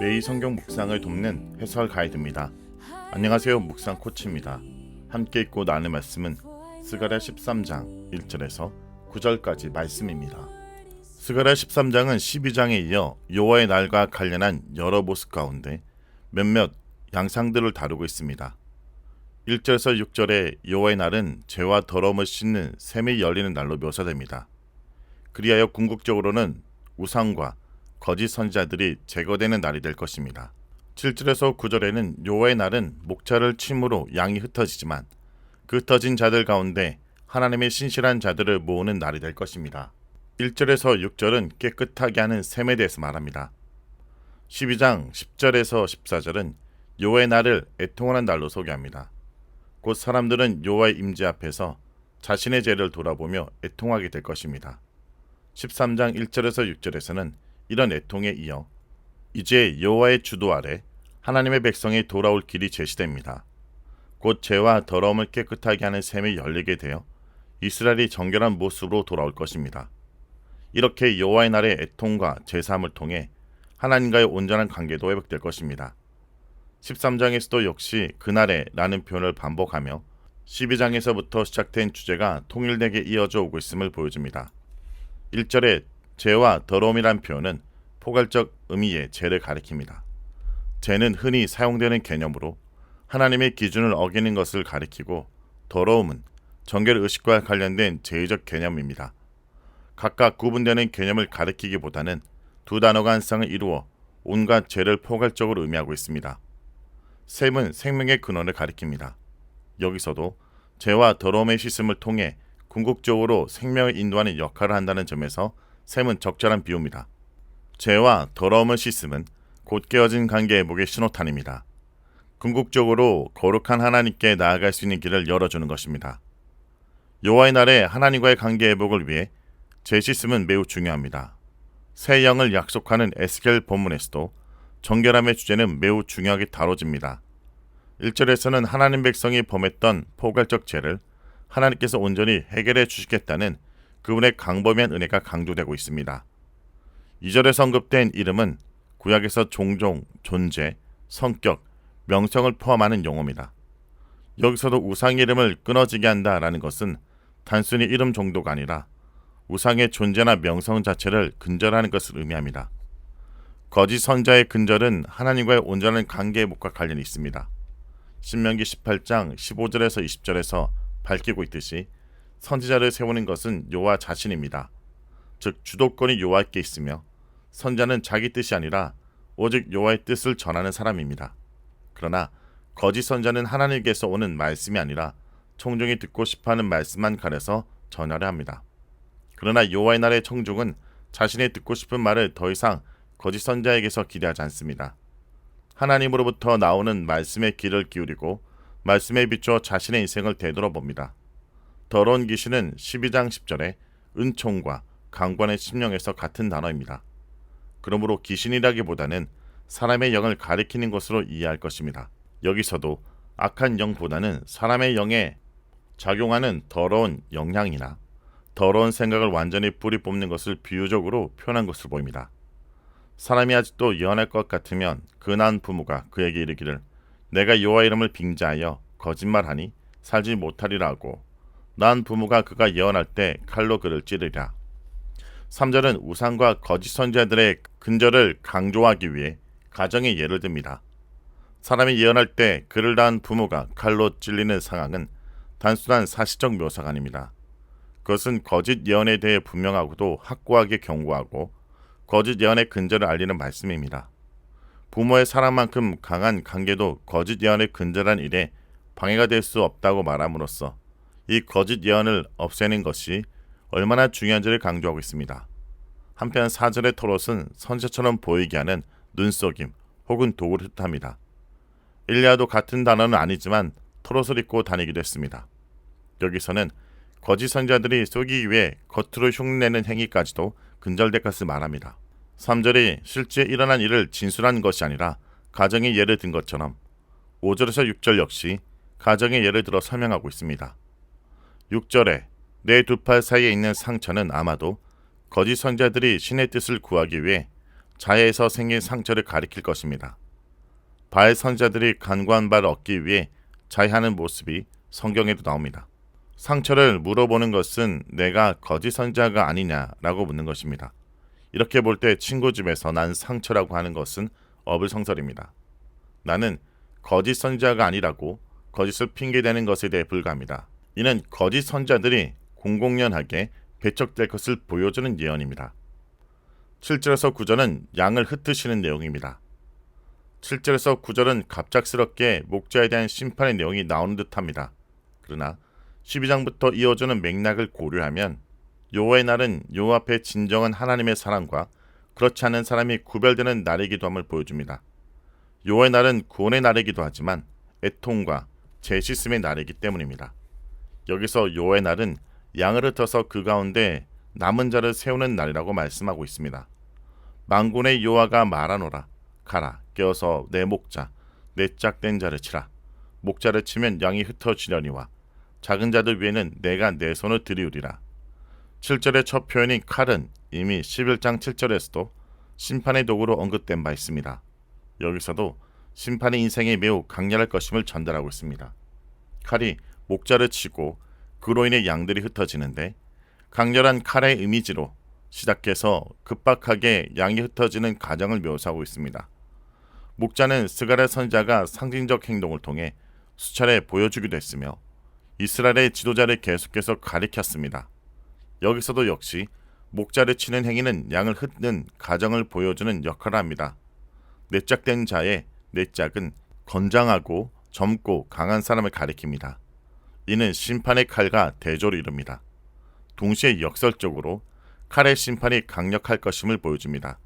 매일 성경 묵상을 돕는 해설 가이드입니다. 안녕하세요. 묵상 코치입니다. 함께 읽고 나눌 말씀은 스가랴 13장 1절에서 9절까지 말씀입니다. 스가랴 13장은 12장에 이어 여호와의 날과 관련한 여러 모습 가운데 몇몇 양상들을 다루고 있습니다. 1절에서 6절에 여호와의 날은 죄와 더러움을 씻는 샘이 열리는 날로 묘사됩니다. 그리하여 궁극적으로는 우상과 거짓 선지자들이 제거되는 날이 될 것입니다. 7절에서 9절에는 여호와의 날은 목자를 침으로 양이 흩어지지만 그 흩어진 자들 가운데 하나님의 신실한 자들을 모으는 날이 될 것입니다. 1절에서 6절은 깨끗하게 하는 셈에 대해서 말합니다. 12장 10절에서 14절은 여호와의 날을 애통하는 날로 소개합니다. 곧 사람들은 여호와의 임재 앞에서 자신의 죄를 돌아보며 애통하게 될 것입니다. 13장 1절에서 6절에서는 이런 애통에 이어 이제 여호와의 주도 아래 하나님의 백성이 돌아올 길이 제시됩니다. 곧 죄와 더러움을 깨끗하게 하는 셈이 열리게 되어 이스라엘이 정결한 모습으로 돌아올 것입니다. 이렇게 여호와의 날의 애통과 제사함을 통해 하나님과의 온전한 관계도 회복될 것입니다. 13장에서도 역시 그날에 라는 표현을 반복하며 12장에서부터 시작된 주제가 통일되게 이어져 오고 있음을 보여줍니다. 1절에 죄와 더러움이란 표현은 포괄적 의미의 죄를 가리킵니다. 죄는 흔히 사용되는 개념으로 하나님의 기준을 어기는 것을 가리키고 더러움은 정결 의식과 관련된 죄의적 개념입니다. 각각 구분되는 개념을 가리키기보다는 두 단어가 한 쌍을 이루어 온갖 죄를 포괄적으로 의미하고 있습니다. 셈은 생명의 근원을 가리킵니다. 여기서도 죄와 더러움의 씻음을 통해 궁극적으로 생명을 인도하는 역할을 한다는 점에서 셈은 적절한 비유입니다. 죄와 더러움을 씻음은 곧 깨어진 관계 회복의 신호탄입니다. 궁극적으로 거룩한 하나님께 나아갈 수 있는 길을 열어주는 것입니다. 여호와의 날에 하나님과의 관계 회복을 위해 죄 씻음은 매우 중요합니다. 새 영을 약속하는 에스겔 본문에서도 정결함의 주제는 매우 중요하게 다뤄집니다. 1절에서는 하나님 백성이 범했던 포괄적 죄를 하나님께서 온전히 해결해 주시겠다는 그분의 광범위한 은혜가 강조되고 있습니다. 2절에서 언급된 이름은 구약에서 종종, 존재, 성격, 명성을 포함하는 용어입니다. 여기서도 우상 이름을 끊어지게 한다라는 것은 단순히 이름 정도가 아니라 우상의 존재나 명성 자체를 근절하는 것을 의미합니다. 거짓 선자의 근절은 하나님과의 온전한 관계 회복과 관련이 있습니다. 신명기 18장 15절에서 20절에서 밝히고 있듯이 선지자를 세우는 것은 여호와 자신입니다. 즉 주도권이 여호와께 있으며 선지자는 자기 뜻이 아니라 오직 여호와의 뜻을 전하는 사람입니다. 그러나 거짓 선지자는 하나님께서 오는 말씀이 아니라 청중이 듣고 싶어하는 말씀만 가려서 전하려 합니다. 그러나 여호와의 날의 청중은 자신이 듣고 싶은 말을 더 이상 거짓 선지자에게서 기대하지 않습니다. 하나님으로부터 나오는 말씀에 귀를 기울이고 말씀에 비추어 자신의 인생을 되돌아봅니다. 더러운 귀신은 12장 10절에 은총과 강권의 심령에서 같은 단어입니다. 그러므로 귀신이라기보다는 사람의 영을 가리키는 것으로 이해할 것입니다. 여기서도 악한 영보다는 사람의 영에 작용하는 더러운 영향이나 더러운 생각을 완전히 뿌리 뽑는 것을 비유적으로 표현한 것으로 보입니다. 사람이 아직도 예언할 것 같으면 그 낳은 부모가 그에게 이르기를 내가 여호와 이름을 빙자하여 거짓말하니 살지 못하리라 하고 낳은 부모가 그가 예언할 때 칼로 그를 찌르리라. 3절은 우상과 거짓 선지자들의 근절을 강조하기 위해 가정의 예를 듭니다. 사람이 예언할 때 그를 낳은 부모가 칼로 찔리는 상황은 단순한 사실적 묘사가 아닙니다. 그것은 거짓 예언에 대해 분명하고도 확고하게 경고하고 거짓 예언의 근절을 알리는 말씀입니다. 부모의 사랑만큼 강한 관계도 거짓 예언의 근절한 일에 방해가 될 수 없다고 말함으로써 이 거짓 예언을 없애는 것이 얼마나 중요한지를 강조하고 있습니다. 한편 4절의 토롯은 선지자처럼 보이게 하는 눈속임 혹은 도구를 뜻합니다. 일리야도 같은 단어는 아니지만 토롯을 입고 다니기도 했습니다. 여기서는 거짓 선지자들이 속이기 위해 겉으로 흉내내는 행위까지도 근절될 것을 말합니다. 3절이 실제 일어난 일을 진술한 것이 아니라 가정의 예를 든 것처럼 5절에서 6절 역시 가정의 예를 들어 설명하고 있습니다. 6절에 내 두 팔 사이에 있는 상처는 아마도 거짓 선지자들이 신의 뜻을 구하기 위해 자해에서 생긴 상처를 가리킬 것입니다. 바알 선지자들이 간구한 바를 얻기 위해 자해하는 모습이 성경에도 나옵니다. 상처를 물어보는 것은 내가 거짓 선지자가 아니냐라고 묻는 것입니다. 이렇게 볼 때 친구 집에서 난 상처라고 하는 것은 어불성설입니다. 나는 거짓 선지자가 아니라고 거짓을 핑계대는 것에 대해 불과합니다. 이는 거짓 선지자들이 공공연하게 배척될 것을 보여주는 예언입니다. 7절에서 9절은 양을 흩으시는 내용입니다. 7절에서 9절은 갑작스럽게 목자에 대한 심판의 내용이 나오는 듯합니다. 그러나 12장부터 이어지는 맥락을 고려하면 여호와의 날은 여호와 앞에 진정한 하나님의 사람과 그렇지 않은 사람이 구별되는 날이기도 함을 보여줍니다. 여호와의 날은 구원의 날이기도 하지만 애통과 재씻음의 날이기 때문입니다. 여기서 여호와의 날은 양을 흩어서 그 가운데 남은 자를 세우는 날이라고 말씀하고 있습니다. 만군의 여호와가 말하노라. 가라 깨어서 내 목자 내 짝된 자를 치라. 목자를 치면 양이 흩어지려니와 작은 자들 위에는 내가 내 손을 들이우리라. 7절의 첫 표현인 칼은 이미 11장 7절에서도 심판의 도구로 언급된 바 있습니다. 여기서도 심판의 인생이 매우 강렬할 것임을 전달하고 있습니다. 칼이 목자를 치고 그로 인해 양들이 흩어지는데 강렬한 칼의 이미지로 시작해서 급박하게 양이 흩어지는 과정을 묘사하고 있습니다. 목자는 스가랴 선지자가 상징적 행동을 통해 수차례 보여주기도 했으며 이스라엘의 지도자를 계속해서 가리켰습니다. 여기서도 역시 목자를 치는 행위는 양을 흩는 과정을 보여주는 역할을 합니다. 내짝된 자의 내짝은 건장하고 젊고 강한 사람을 가리킵니다. 이는 심판의 칼과 대조를 이룹니다. 동시에 역설적으로 칼의 심판이 강력할 것임을 보여줍니다.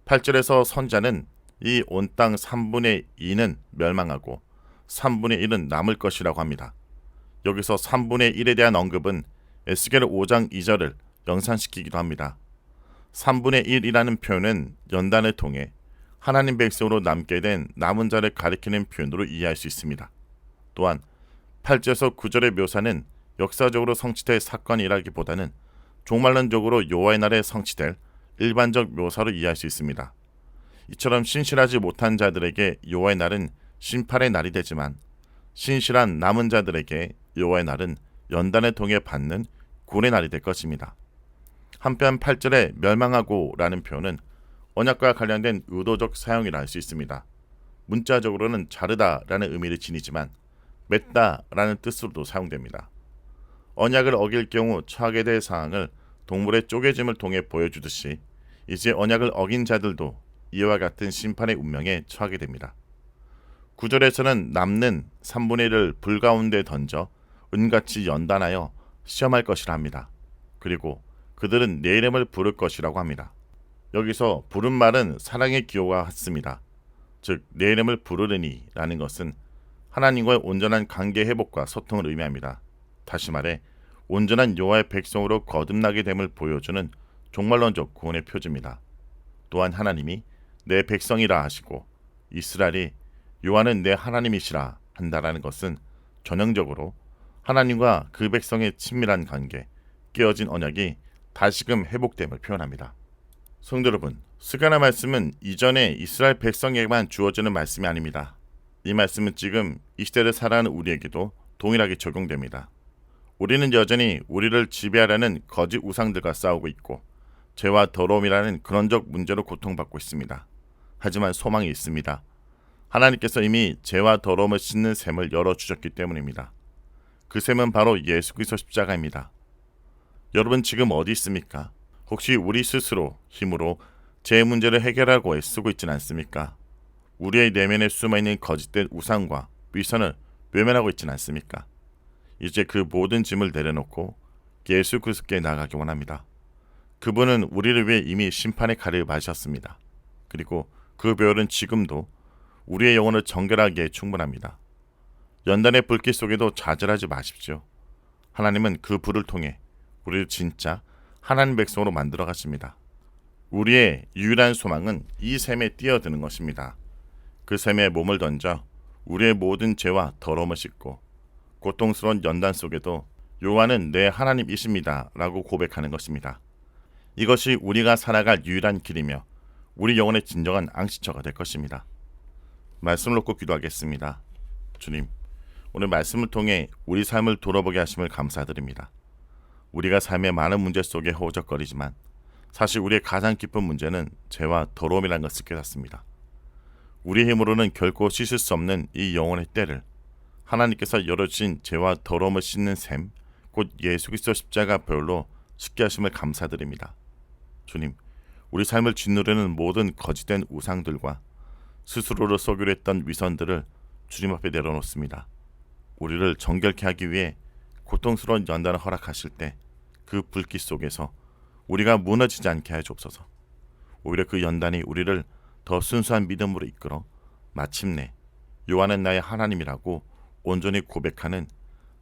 8절에서 선자는 이 온 땅 3분의 2는 멸망하고 3분의 1은 남을 것이라고 합니다. 여기서 3분의 1에 대한 언급은 에스겔 5장 2절을 연상시키기도 합니다. 3분의 1이라는 표현은 연단을 통해 하나님 백성으로 남게 된 남은 자를 가리키는 표현으로 이해할 수 있습니다. 또한 8절에서 9절의 묘사는 역사적으로 성취될 사건이라기보다는 종말론적으로 여호와의 날에 성취될 일반적 묘사로 이해할 수 있습니다. 이처럼 신실하지 못한 자들에게 여호와의 날은 심판의 날이 되지만 신실한 남은 자들에게 여호와의 날은 연단을 통해 받는 구원의 날이 될 것입니다. 한편 8절에 멸망하고 라는 표현은 언약과 관련된 의도적 사용이라 할 수 있습니다. 문자적으로는 자르다 라는 의미를 지니지만 맺다 라는 뜻으로도 사용됩니다. 언약을 어길 경우 처하게 될 사항을 동물의 쪼개짐을 통해 보여주듯이 이제 언약을 어긴 자들도 이와 같은 심판의 운명에 처하게 됩니다. 9절에서는 남는 3분의 1을 불 가운데 던져 은같이 연단하여 시험할 것이라 합니다. 그리고 그들은 내 이름을 부를 것이라고 합니다. 여기서 부른 말은 사랑의 기호와 같습니다. 즉 내 이름을 부르르니 라는 것은 하나님과의 온전한 관계 회복과 소통을 의미합니다. 다시 말해 온전한 여호와의 백성으로 거듭나게 됨을 보여주는 종말론적 구원의 표지입니다. 또한 하나님이 내 백성이라 하시고 이스라엘이 여호와는 내 하나님이시라 한다라는 것은 전형적으로 하나님과 그 백성의 친밀한 관계, 깨어진 언약이 다시금 회복됨을 표현합니다. 성도 여러분, 스가랴 말씀은 이전에 이스라엘 백성에게만 주어지는 말씀이 아닙니다. 이 말씀은 지금 이 시대를 살아가는 우리에게도 동일하게 적용됩니다. 우리는 여전히 우리를 지배하려는 거짓 우상들과 싸우고 있고 죄와 더러움이라는 근원적 문제로 고통받고 있습니다. 하지만 소망이 있습니다. 하나님께서 이미 죄와 더러움을 씻는 샘을 열어주셨기 때문입니다. 그 샘은 바로 예수 그리스도 십자가입니다. 여러분 지금 어디 있습니까? 혹시 우리 스스로 힘으로 죄 문제를 해결하고 애쓰고 있지는 않습니까? 우리의 내면에 숨어있는 거짓된 우상과 위선을 외면하고 있지는 않습니까? 이제 그 모든 짐을 내려놓고 예수 그리스도께 나가기 원합니다. 그분은 우리를 위해 이미 심판의 칼을 맞으셨습니다. 그리고 그 보혈은 지금도 우리의 영혼을 정결하기에 충분합니다. 연단의 불길 속에도 좌절하지 마십시오. 하나님은 그 불을 통해 우리를 진짜 하나님 백성으로 만들어 가십니다. 우리의 유일한 소망은 이 샘에 뛰어드는 것입니다. 그 샘에 몸을 던져 우리의 모든 죄와 더러움을 씻고 고통스러운 연단 속에도 여호와는 내 하나님이십니다 라고 고백하는 것입니다. 이것이 우리가 살아갈 유일한 길이며 우리 영혼의 진정한 앙시처가 될 것입니다. 말씀을 놓고 기도하겠습니다. 주님, 오늘 말씀을 통해 우리 삶을 돌아보게 하심을 감사드립니다. 우리가 삶의 많은 문제 속에 허우적거리지만 사실 우리의 가장 깊은 문제는 죄와 더러움이라는 것을 깨닫습니다. 우리 힘으로는 결코 씻을 수 없는 이 영혼의 때를 하나님께서 열어주신 죄와 더러움을 씻는 셈, 곧 예수 그리스도 십자가 보혈로 씻게 하심을 감사드립니다. 주님, 우리 삶을 짓누르는 모든 거짓된 우상들과 스스로를 속이려 했던 위선들을 주님 앞에 내려놓습니다. 우리를 정결케 하기 위해 고통스러운 연단을 허락하실 때 그 불길 속에서 우리가 무너지지 않게 하여 주옵소서. 오히려 그 연단이 우리를 더 순수한 믿음으로 이끌어 마침내 요한은 나의 하나님이라고 온전히 고백하는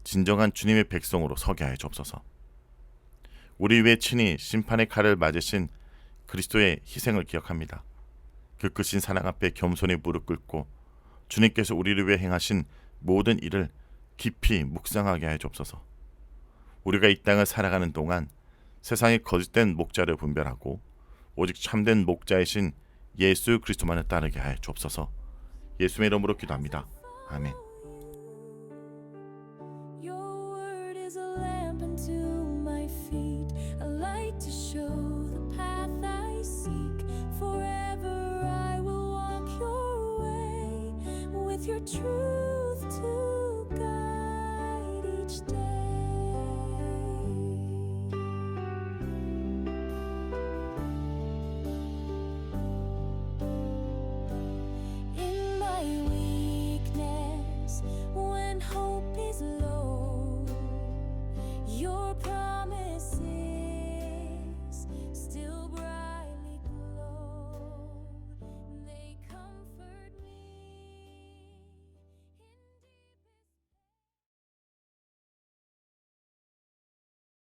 진정한 주님의 백성으로 서게 하여 주옵소서. 우리 위에 친히 심판의 칼을 맞으신 그리스도의 희생을 기억합니다. 그 크신 사랑 앞에 겸손히 무릎 꿇고 주님께서 우리를 위해 행하신 모든 일을 깊이 묵상하게 하여 주옵소서. 우리가 이 땅을 살아가는 동안 세상의 거짓된 목자를 분별하고 오직 참된 목자이신 예수 그리스도만을 따르게 하여 주옵소서. 예수의 이름으로 기도합니다. 아멘. Your truth to guide each day. In my weakness, when hope is low, your promises